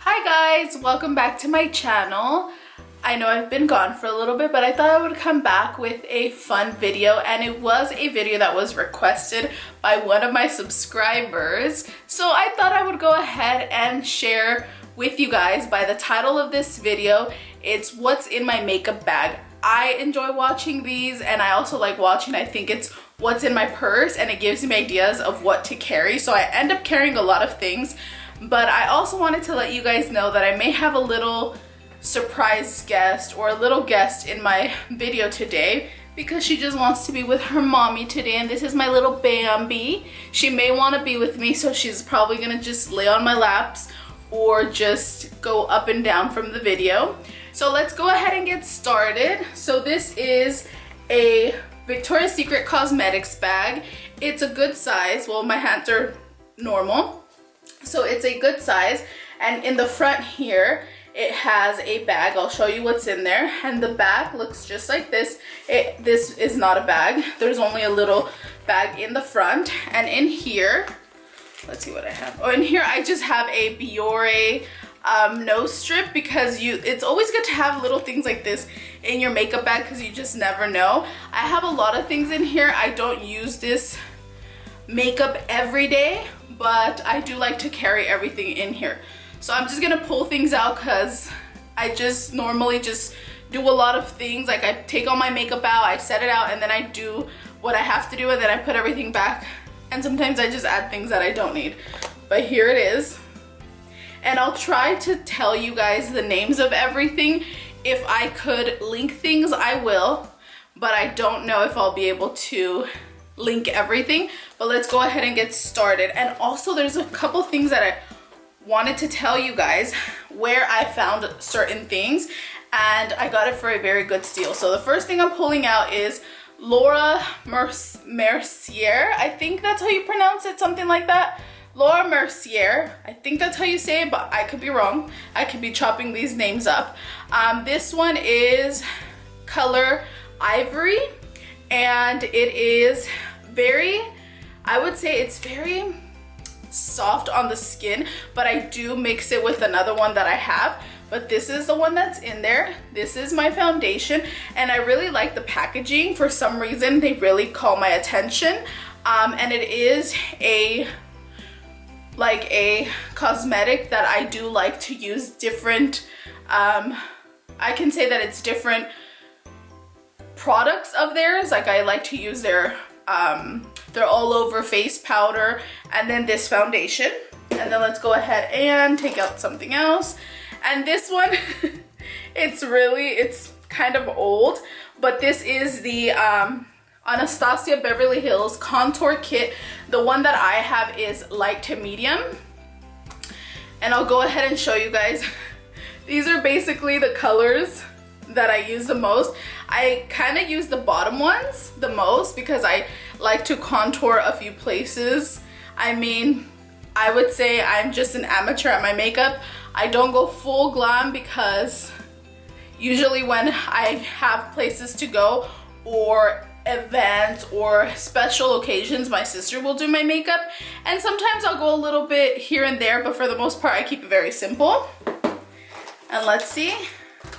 Hi guys, welcome back to my channel. I know I've been gone for a little bit, but I thought I would come back with a fun video, and it was a video that was requested by one of my subscribers. So I thought I would go ahead and share with you guys. By the title of this video, it's what's in my makeup bag. I enjoy watching these, and I also like watching, I think it's what's in my purse, and it gives me ideas of what to carry. So I end up carrying a lot of things. But I also wanted to let you guys know that I may have a little surprise guest or a little guest in my video today because she just wants to be with her mommy today, and this is my little Bambi. She may want to be with me, so she's probably gonna just lay on my laps or just go up and down from the video. So let's go ahead and get started. So this is a Victoria's Secret Cosmetics bag. It's a good size. Well, my hands are normal. So it's a good size, and in the front here it has a bag. I'll show you what's in there, and the bag looks just like this. This is not a bag. There's only a little bag in the front, and in here, let's see what I have. Oh, in here I just have a Biore nose strip, because it's always good to have little things like this in your makeup bag because you just never know. I have a lot of things in here. I don't use this makeup every day, but I do like to carry everything in here. So I'm just gonna pull things out because I just normally just do a lot of things. Like I take all my makeup out, I set it out, and then I do what I have to do, and then I put everything back. And sometimes I just add things that I don't need. But here it is. And I'll try to tell you guys the names of everything. If I could link things, I will, but I don't know if I'll be able to link everything. But let's go ahead and get started. And also there's a couple things that I wanted to tell you guys where I found certain things, and I got it for a very good steal. So the first thing I'm pulling out is Laura Mercier. I think that's how you pronounce it, something like that. Laura Mercier, I think that's how you say it, but I could be wrong. I could be chopping these names up. This one is color Ivory, and it is very, I would say it's very soft on the skin, but I do mix it with another one that I have. But this is the one that's in there. This is my foundation, and I really like the packaging. For some reason, they really call my attention. And it is a cosmetic that I do like to use different, I can say that it's different products of theirs. Like I like to use their all over face powder, and then this foundation. And then let's go ahead and take out something else. And this one, it's kind of old, but this is the Anastasia Beverly Hills Contour Kit. The one that I have is light to medium. And I'll go ahead and show you guys. These are basically the colors that I use the most. I kind of use the bottom ones the most because I like to contour a few places. I mean, I would say I'm just an amateur at my makeup. I don't go full glam because usually when I have places to go or events or special occasions, my sister will do my makeup, and sometimes I'll go a little bit here and there, but for the most part I keep it very simple. And let's see,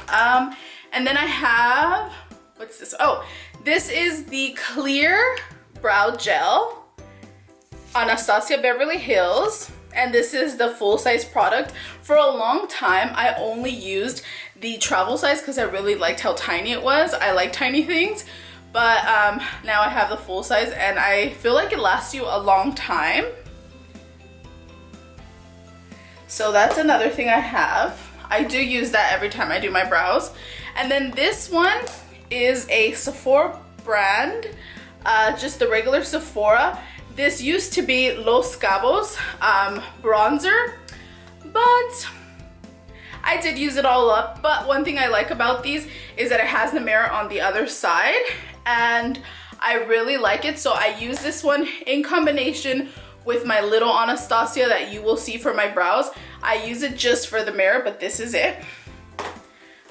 and then I have, what's this? Oh, this is the clear brow gel, Anastasia Beverly Hills, and this is the full-size product. For a long time I only used the travel size because I really liked how tiny it was. I like tiny things, but now I have the full size, and I feel like it lasts you a long time. So that's another thing I have. I do use that every time I do my brows. And then this one is a Sephora brand, just the regular Sephora. This used to be Los Cabos bronzer, but I did use it all up. But one thing I like about these is that it has the mirror on the other side, and I really like it. So I use this one in combination with my little Anastasia that you will see for my brows. I use it just for the mirror, but this is it.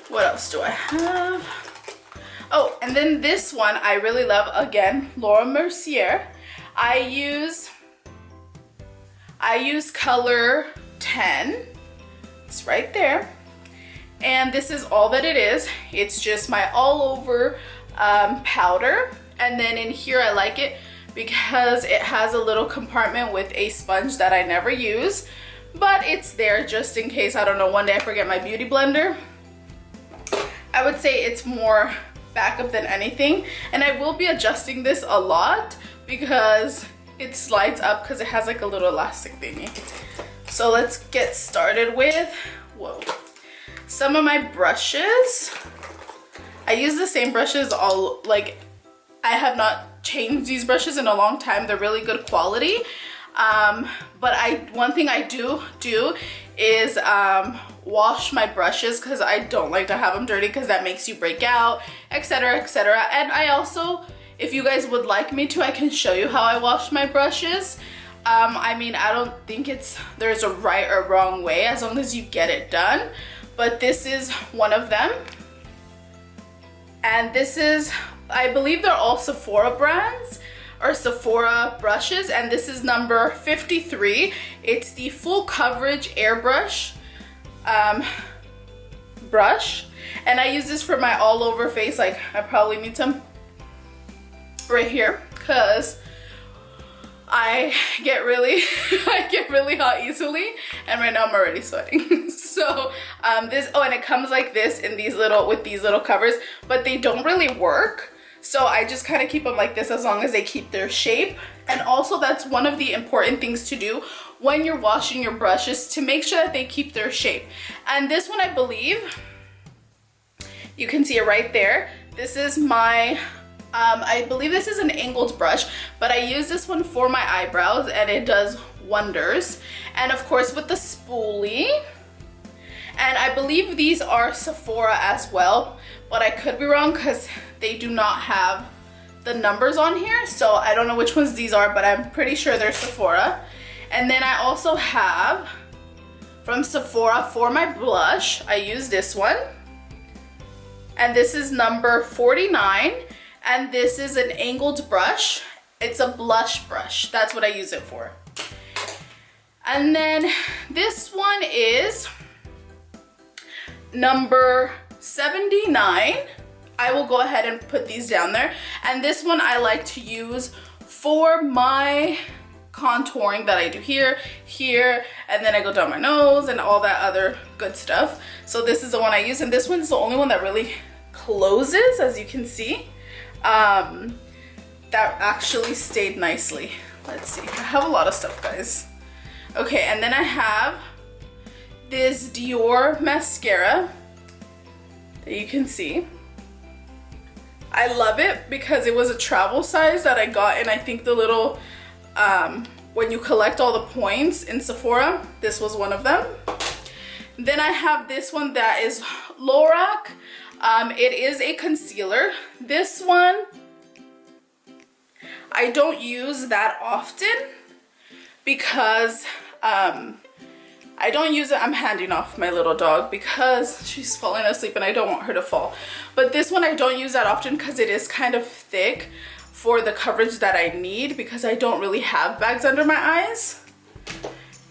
What else do I have? Oh, and then this one I really love, again, Laura Mercier. I use color 10. It's right there. And this is all that it is. It's just my all over powder. And then in here I like it because it has a little compartment with a sponge that I never use, but it's there just in case, I don't know, one day I forget my beauty blender. I would say it's more backup than anything. And I will be adjusting this a lot because it slides up because it has like a little elastic thingy. So let's get started with, whoa, some of my brushes. I use the same brushes all, like, I have not changed these brushes in a long time. They're really good quality. But one thing I do is wash my brushes because I don't like to have them dirty because that makes you break out, etc, etc. And I also, if you guys would like me to, I can show you how I wash my brushes. I mean, I don't think there's a right or wrong way as long as you get it done. But this is one of them. And this is, I believe they're all Sephora brands or Sephora brushes, and this is number 53. It's the full coverage airbrush brush, and I use this for my all over face. Like, I probably need some right here because I get really hot easily, and right now I'm already sweating. So this, oh, and it comes like this in these little, with these little covers, but they don't really work. So I just kind of keep them like this as long as they keep their shape. And also that's one of the important things to do when you're washing your brushes, to make sure that they keep their shape. And this one, I believe, you can see it right there. This is my, I believe this is an angled brush, but I use this one for my eyebrows and it does wonders. And of course with the spoolie. And I believe these are Sephora as well, but I could be wrong because they do not have the numbers on here. So I don't know which ones these are, but I'm pretty sure they're Sephora. And then I also have from Sephora for my blush, I use this one. And this is number 49. And this is an angled brush. It's a blush brush. That's what I use it for. And then this one is number 79. I will go ahead and put these down there. And this one I like to use for my contouring that I do here, and then I go down my nose and all that other good stuff. So this is the one I use, and this one's the only one that really closes, as you can see. That actually stayed nicely. Let's see, I have a lot of stuff, guys. Okay, and then I have this Dior mascara that you can see. I love it because it was a travel size that I got in, I think, the little, when you collect all the points in Sephora, this was one of them. Then I have this one that is Lorac. It is a concealer. This one, I don't use that often because I don't use it. I'm handing off my little dog because she's falling asleep and I don't want her to fall. But this one I don't use that often because it is kind of thick for the coverage that I need because I don't really have bags under my eyes.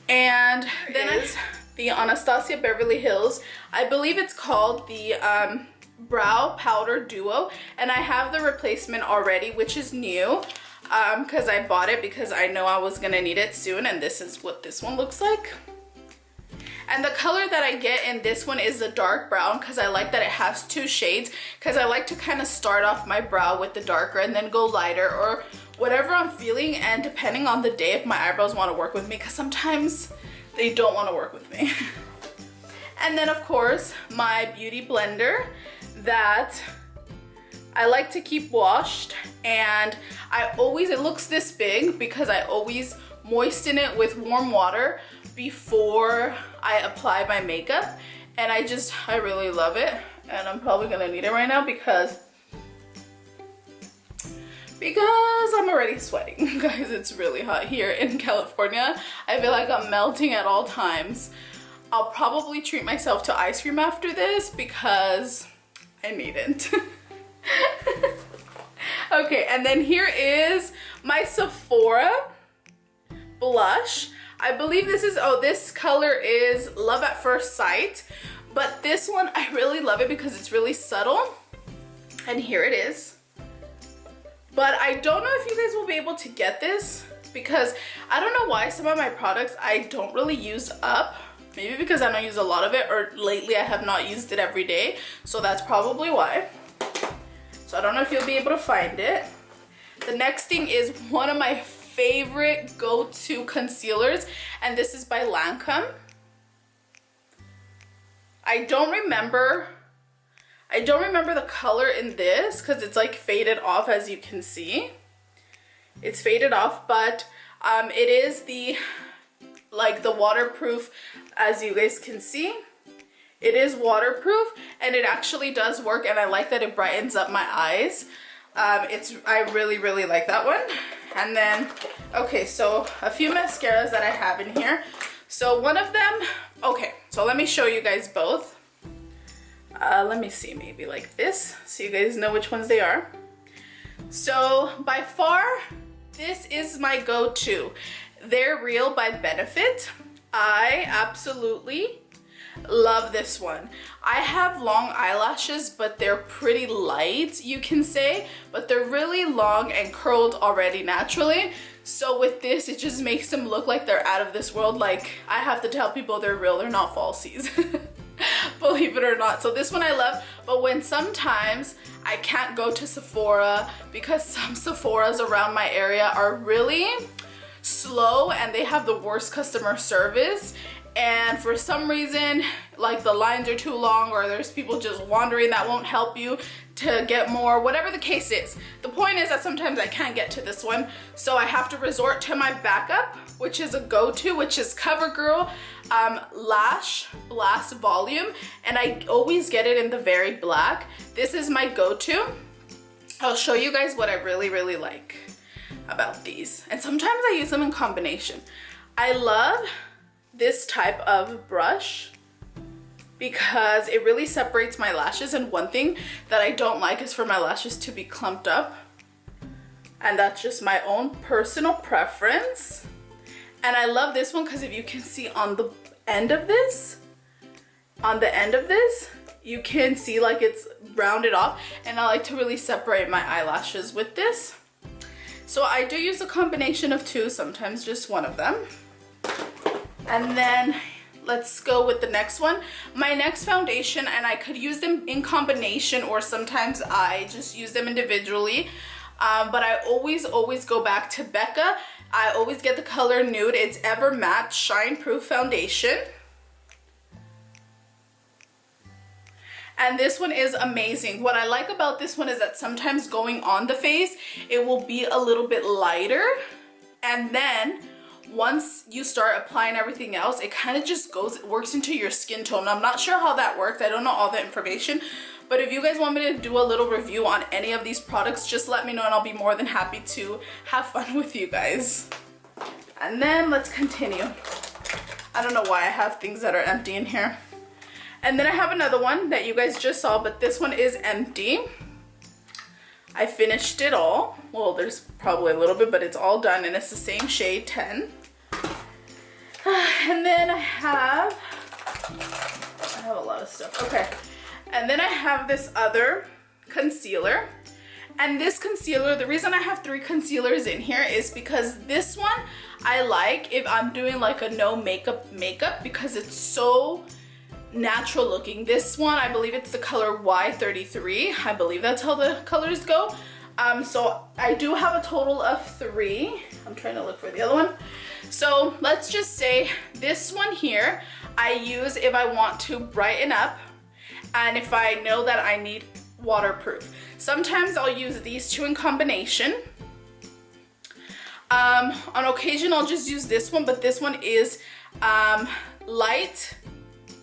And then it's the Anastasia Beverly Hills. I believe it's called the Brow Powder Duo, and I have the replacement already, which is new because I bought it because I know I was gonna need it soon, and this is what this one looks like. And the color that I get in this one is the dark brown because I like that it has two shades, because I like to kind of start off my brow with the darker and then go lighter or whatever I'm feeling, and depending on the day if my eyebrows want to work with me, because sometimes they don't want to work with me. And then of course my beauty blender that I like to keep washed, and it looks this big because I always moisten it with warm water before I apply my makeup, and I really love it, and I'm probably gonna need it right now because I'm already sweating. Guys, it's really hot here in California. I feel like I'm melting at all times. I'll probably treat myself to ice cream after this because I need it. Okay, and then here is my Sephora blush. I believe this is, oh, this color is Love at First Sight. But this one, I really love it because it's really subtle. And here it is. But I don't know if you guys will be able to get this because I don't know why some of my products I don't really use up. Maybe because I don't use a lot of it, or lately I have not used it every day. So that's probably why. So I don't know if you'll be able to find it. The next thing is one of my favorite go-to concealers, and this is by Lancome. I don't remember the color in this because it's like faded off, as you can see. It's faded off, but it is the waterproof, as you guys can see. It is waterproof and it actually does work, and I like that it brightens up my eyes. I really like that one. And then, okay, so a few mascaras that I have in here. So one of them, okay, so let me show you guys both. Let me see, maybe like this, so you guys know which ones they are. So by far, this is my go-to. They're Real by Benefit. I absolutely love this one. I have long eyelashes, but they're pretty light, you can say, but they're really long and curled already naturally. So with this, it just makes them look like they're out of this world. Like, I have to tell people they're real, they're not falsies. Believe it or not. So this one I love, but when sometimes I can't go to Sephora because some Sephoras around my area are really slow and they have the worst customer service, and for some reason, like, the lines are too long, or there's people just wandering that won't help you to get more, whatever the case is. The point is that sometimes I can't get to this one, so I have to resort to my backup, which is a go-to, which is CoverGirl Lash Blast Volume, and I always get it in the very black. This is my go-to. I'll show you guys what I really like about these, and sometimes I use them in combination. I love this type of brush because it really separates my lashes, and one thing that I don't like is for my lashes to be clumped up, and that's just my own personal preference. And I love this one because if you can see on the end of this, you can see like it's rounded off, and I like to really separate my eyelashes with this. So I do use a combination of two, sometimes just one of them. And then let's go with the next one. My next foundation, and I could use them in combination, or sometimes I just use them individually. But I always go back to Becca. I always get the color Nude. It's Ever Matte Shine Proof Foundation. And this one is amazing. What I like about this one is that sometimes going on the face, it will be a little bit lighter. And then once you start applying everything else, it kind of just works into your skin tone. I'm not sure how that works. I don't know all the information. But if you guys want me to do a little review on any of these products, just let me know and I'll be more than happy to have fun with you guys. And then let's continue. I don't know why I have things that are empty in here. And then I have another one that you guys just saw, but this one is empty. I finished it all. Well, there's probably a little bit, but it's all done, and it's the same shade, 10. And then I have a lot of stuff. Okay. And then I have this other concealer. And this concealer, the reason I have 3 concealers in here is because this one I like if I'm doing like a no makeup because it's so natural looking. This one, I believe it's the color Y33. I believe that's how the colors go. So I do have a total of 3. I'm trying to look for the other one. So let's just say this one here I use if I want to brighten up and if I know that I need waterproof. Sometimes I'll use these two in combination. On occasion I'll just use this one, but this one is light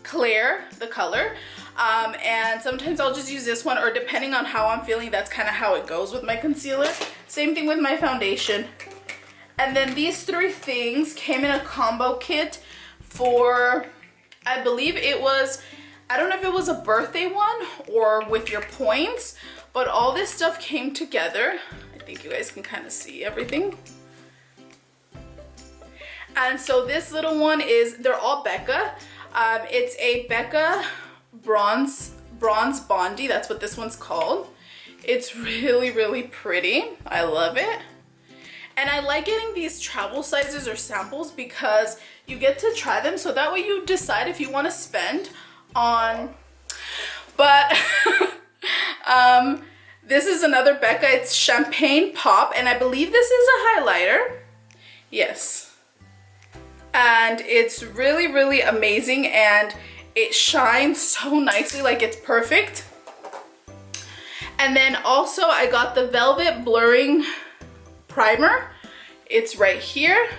clear, the color. And sometimes I'll just use this one, or depending on how I'm feeling, that's kind of how it goes with my concealer. Same thing with my foundation. And then these 3 things came in a combo kit for, I believe it was, I don't know if it was a birthday one or with your points, but all this stuff came together. I think you guys can kind of see everything. And so this little one is, they're all Becca. It's a Becca Bronze Bondi. That's what this one's called. It's really, really pretty. I love it. And I like getting these travel sizes or samples because you get to try them. So that way you decide if you want to spend on, but this is another Becca. It's Champagne Pop. And I believe this is a highlighter. Yes. And it's really, really amazing. And it shines so nicely, like it's perfect. And then also I got the Velvet Blurring Primer. It's right here.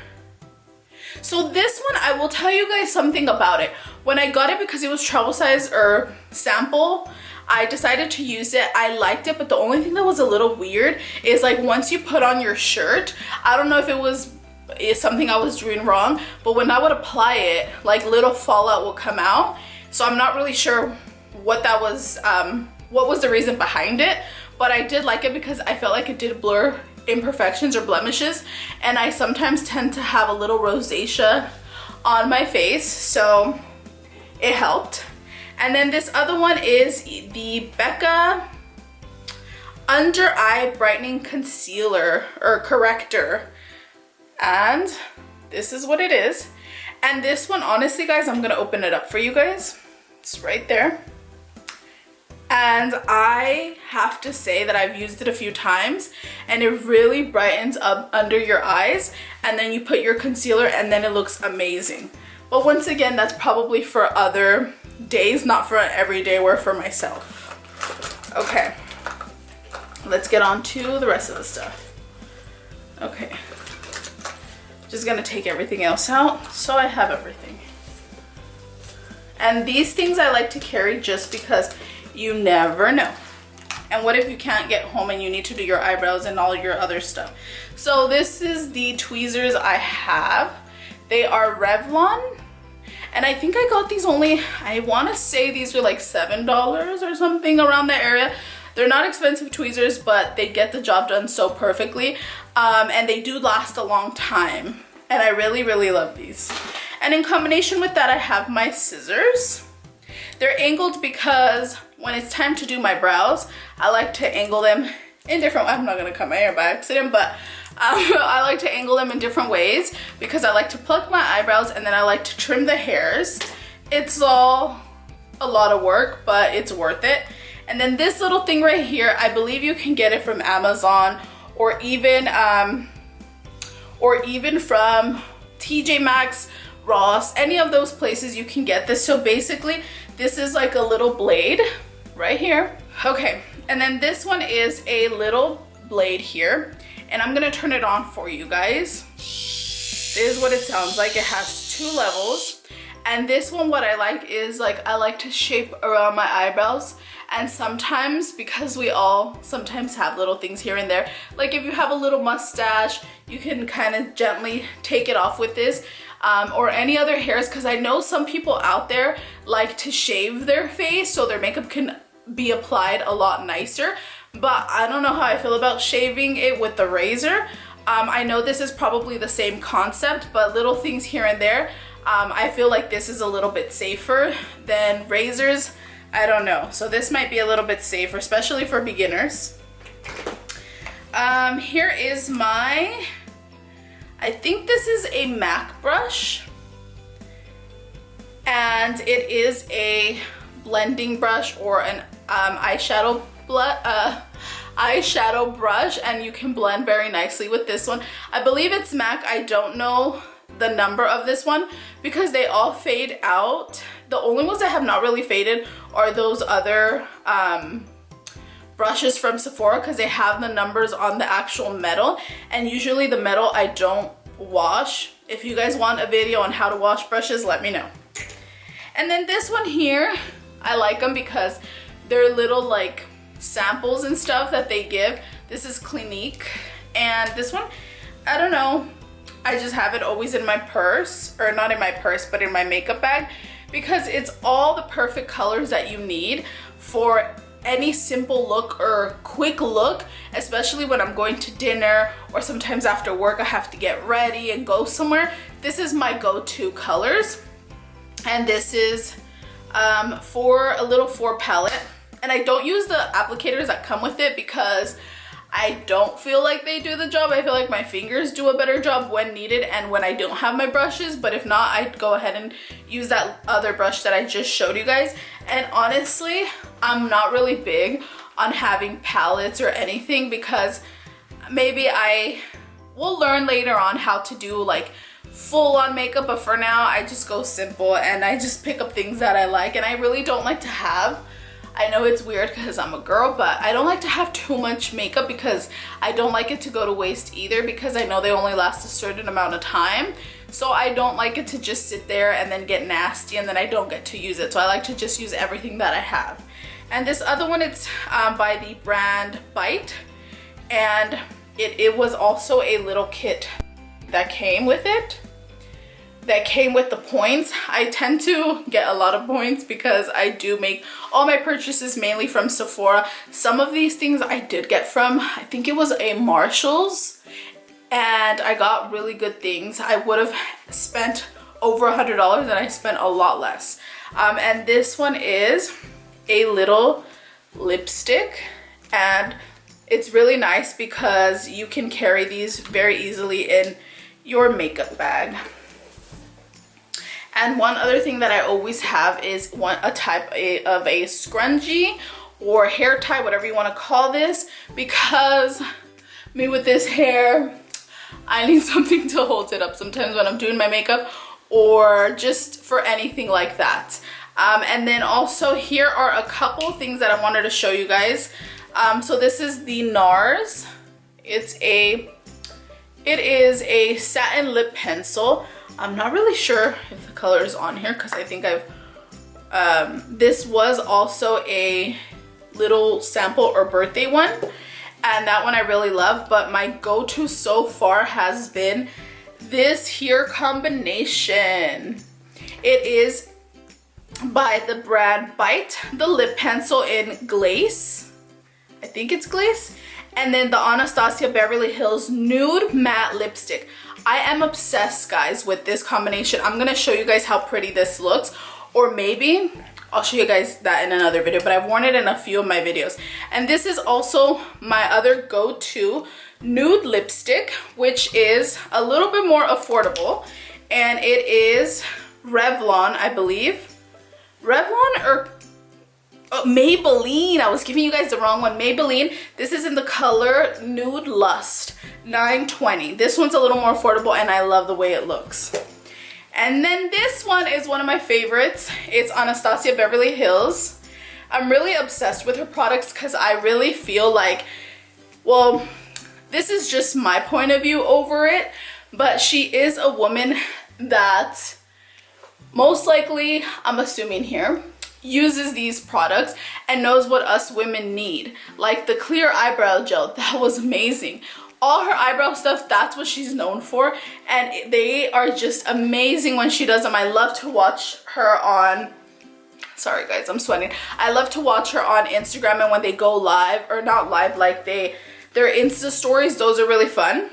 So this one, I will tell you guys something about it. When I got it, because it was travel size or sample, I decided to use it. I liked it, but the only thing that was a little weird is like once you put on your shirt, I don't know if it's something I was doing wrong, but when I would apply it, like little fallout will come out. So I'm not really sure what that was, what was the reason behind it, but I did like it because I felt like it did blur imperfections or blemishes, and I sometimes tend to have a little rosacea on my face, so it helped. And then this other one is the Becca Under Eye Brightening Concealer or Corrector, and this is what it is. And this one, honestly guys, I'm gonna open it up for you guys. It's right there. And I have to say that I've used it a few times and it really brightens up under your eyes, and then you put your concealer and then it looks amazing. But once again, that's probably for other days, not for an everyday wear for myself. Okay, let's get on to the rest of the stuff. Okay, just gonna take everything else out so I have everything. And these things I like to carry just because you never know. And what if you can't get home and you need to do your eyebrows and all your other stuff? So this is the tweezers I have. They are Revlon. And I think I got these only, I want to say these are like $7 or something around that area. They're not expensive tweezers, but they get the job done so perfectly. And they do last a long time. And I really, really love these. And in combination with that, I have my scissors. They're angled because when it's time to do my brows, I like to angle them in different, I'm not gonna cut my hair by accident, but I like to angle them in different ways because I like to pluck my eyebrows and then I like to trim the hairs. It's all a lot of work, but it's worth it. And then this little thing right here, I believe you can get it from Amazon or even from TJ Maxx, Ross, any of those places you can get this. So basically, this is like a little blade right here. Okay, and then this one is a little blade here, and I'm gonna turn it on for you guys. This is what it sounds like. It has 2 levels. And this one, what I like is like, I like to shape around my eyebrows. And sometimes, because we all sometimes have little things here and there, like if you have a little mustache, you can kind of gently take it off with this. Or any other hairs, because I know some people out there like to shave their face so their makeup can be applied a lot nicer, but I don't know how I feel about shaving it with the razor. I know this is probably the same concept, but little things here and there, I feel like this is a little bit safer than razors. I don't know, so this might be a little bit safer, especially for beginners. Here is my, I think this is a MAC brush, and it is a blending brush or an eyeshadow brush, and you can blend very nicely with this one. I believe it's MAC. I don't know the number of this one because they all fade out. The only ones that have not really faded are those other brushes from Sephora because they have the numbers on the actual metal, and usually the metal I don't wash. If you guys want a video on how to wash brushes, let me know. And then this one here, I like them because they're little like samples and stuff that they give. This is Clinique, and this one, I don't know, I just have it always in my purse, or not in my purse, but in my makeup bag, because it's all the perfect colors that you need for any simple look or quick look, especially when I'm going to dinner or sometimes after work I have to get ready and go somewhere. this is my go-to colors. And this is for a little 4 palette. And I don't use the applicators that come with it because I don't feel like they do the job. I feel like my fingers do a better job when needed and when I don't have my brushes. But if not, I'd go ahead and use that other brush that I just showed you guys. And honestly, I'm not really big on having palettes or anything because maybe I will learn later on how to do like full-on makeup, but for now I just go simple and I just pick up things that I like. And I really don't like to have, I know it's weird because I'm a girl, but I don't like to have too much makeup because I don't like it to go to waste either, because I know they only last a certain amount of time. So I don't like it to just sit there and then get nasty and then I don't get to use it. So I like to just use everything that I have. And this other one, it's by the brand Bite, and it was also a little kit that came with it, that came with the points. I tend to get a lot of points because I do make all my purchases mainly from Sephora. Some of these things I did get from, I think it was a Marshall's, and I got really good things. I would have spent over $100 and I spent a lot less. And this one is a little lipstick, and it's really nice because you can carry these very easily in your makeup bag. And one other thing that I always have is a type of a scrunchie or hair tie, whatever you want to call this, because me with this hair, I need something to hold it up sometimes when I'm doing my makeup or just for anything like that. And then also here are a couple things that I wanted to show you guys. So this is the NARS. It is a satin lip pencil. I'm not really sure if the color is on here because I think this was also a little sample or birthday one, and that one I really love. But my go-to so far has been this here combination. It is by the brand Bite, the lip pencil in Glace. I think it's Glace. And then the Anastasia Beverly Hills Nude Matte Lipstick. I am obsessed, guys, with this combination. I'm gonna show you guys how pretty this looks, or maybe I'll show you guys that in another video, but I've worn it in a few of my videos. And this is also my other go-to nude lipstick, which is a little bit more affordable, and it is Revlon, I believe. Revlon or Maybelline. I was giving you guys the wrong one. Maybelline. This is in the color Nude Lust, $9.20. This one's a little more affordable and I love the way it looks. And then this one is one of my favorites. It's Anastasia Beverly Hills. I'm really obsessed with her products because I really feel like, well, this is just my point of view over it, but she is a woman that most likely, I'm assuming here, uses these products and knows what us women need. Like the clear eyebrow gel, that was amazing. All her eyebrow stuff, that's what she's known for, and they are just amazing when she does them. I love to watch her on, sorry guys, I'm sweating. I love to watch her on Instagram, and when they go live, or not live, like their Insta stories, those are really fun.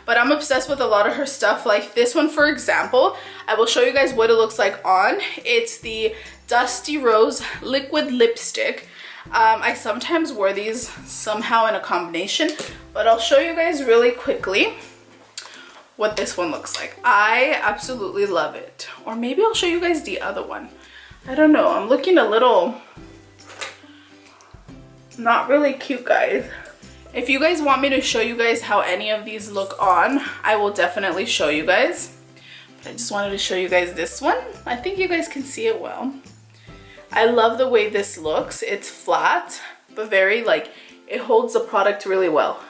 But I'm obsessed with a lot of her stuff. Like this one, for example, I will show you guys what it looks like on. It's the Dusty Rose liquid lipstick. I sometimes wear these somehow in a combination, but I'll show you guys really quickly what this one looks like. I absolutely love it. Or maybe I'll show you guys the other one. I don't know. I'm looking a little not really cute, guys. If you guys want me to show you guys how any of these look on, I will definitely show you guys. But I just wanted to show you guys this one. I think you guys can see it well. I love the way this looks. It's flat, but very like, it holds the product really well.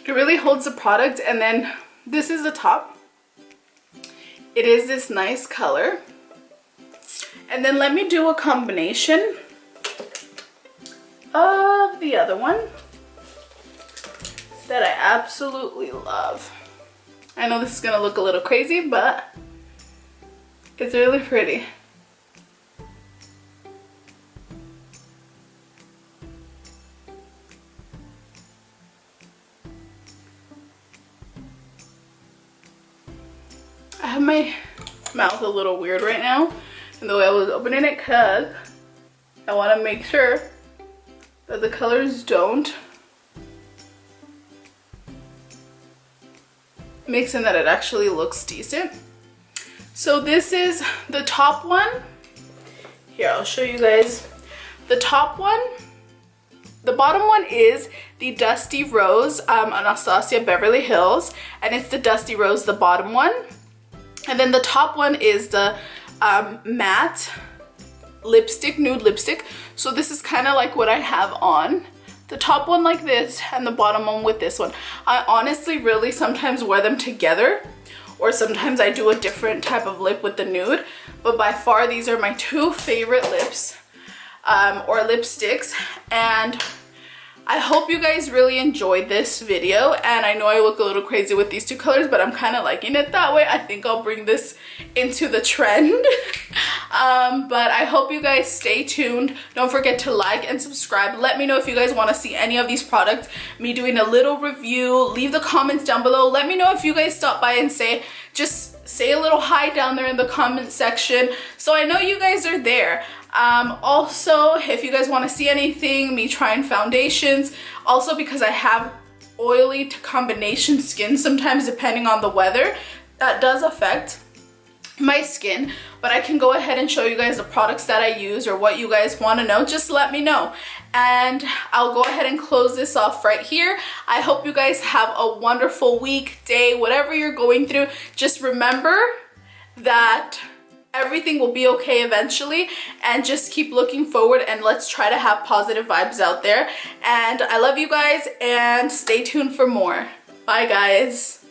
It really holds the product, and then this is the top. It is this nice color. And then let me do a combination of the other one that I absolutely love. I know this is gonna look a little crazy, but it's really pretty. I have my mouth a little weird right now in the way I was opening it because I want to make sure that the colors don't mix and that it actually looks decent. So this is the top one. Here, I'll show you guys. The top one, the bottom one is the Dusty Rose Anastasia Beverly Hills, and it's the Dusty Rose, the bottom one. And then the top one is the matte lipstick, nude lipstick. So this is kind of like what I have on. The top one like this and the bottom one with this one. I honestly really sometimes wear them together, or sometimes I do a different type of lip with the nude, but by far these are my two favorite lips or lipsticks. And I hope you guys really enjoyed this video, and I know I look a little crazy with these two colors, but I'm kind of liking it that way. I think I'll bring this into the trend. But I hope you guys stay tuned. Don't forget to like and subscribe. Let me know if you guys want to see any of these products, me doing a little review. Leave the comments down below. Let me know if you guys stop by and just say a little hi down there in the comment section, so I know you guys are there. Also, if you guys want to see anything, me trying foundations, also because I have oily to combination skin sometimes depending on the weather, that does affect my skin, but I can go ahead and show you guys the products that I use, or what you guys want to know, just let me know. And I'll go ahead and close this off right here. I hope you guys have a wonderful week, day, whatever you're going through. Just remember that everything will be okay eventually, and just keep looking forward, and let's try to have positive vibes out there. And I love you guys, and stay tuned for more. Bye guys.